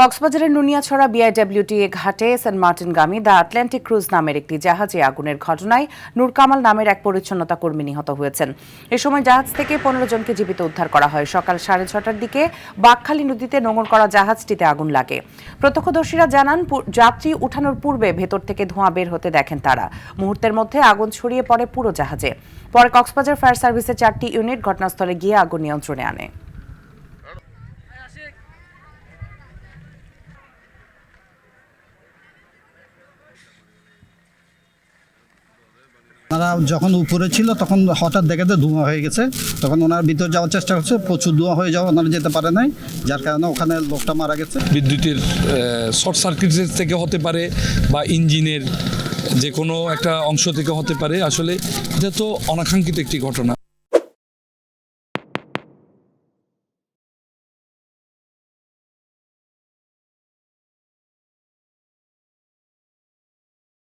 কক্সবাজারের নুনিয়াছড়া বিআইডব্লিউটিএ ঘাটে Saint মার্টিনগামী the Atlantic cruise নামের একটি জাহাজে আগুনের ঘটনায় নূর কামাল নামের এক পরিচ্ছন্নতা কর্মী নিহত হয়েছেন। এ সময় জাহাজ থেকে 15 জনকে জীবিত উদ্ধার করা হয়। সকাল 6:30টার দিকে বাঘখালী নদীতে নোঙর করা জাহাজটিতে আগুন লাগে। প্রত্যক্ষদর্শীরা জানান, যাত্রী উঠানোর পূর্বে ভেতর থেকে ধোঁয়া বের হতে দেখেন তারা। মুহূর্তের মধ্যে আগুন ছড়িয়ে পড়ে পুরো জাহাজে। পরে কক্সবাজার ফায়ার সার্ভিসের 4টি ইউনিট ঘটনাস্থলে গিয়ে আগুন নিয়ন্ত্রণে আনে। ওনারা যখন উপরে ছিল তখন হঠাৎ দেখাতে ধোঁয়া হয়ে গেছে, তখন ওনার ভিতর যাওয়ার চেষ্টা করছে, প্রচুর ধোঁয়া হয়ে যাওয়া, ওনারা যেতে পারে নাই, যার কারণে ওখানে লোকটা মারা গেছে। বিদ্যুতের শর্ট সার্কিট থেকে হতে পারে বা ইঞ্জিনের যে কোনো একটা অংশ থেকে হতে পারে। আসলে এটা তো অনাকাঙ্ক্ষিত একটি ঘটনা।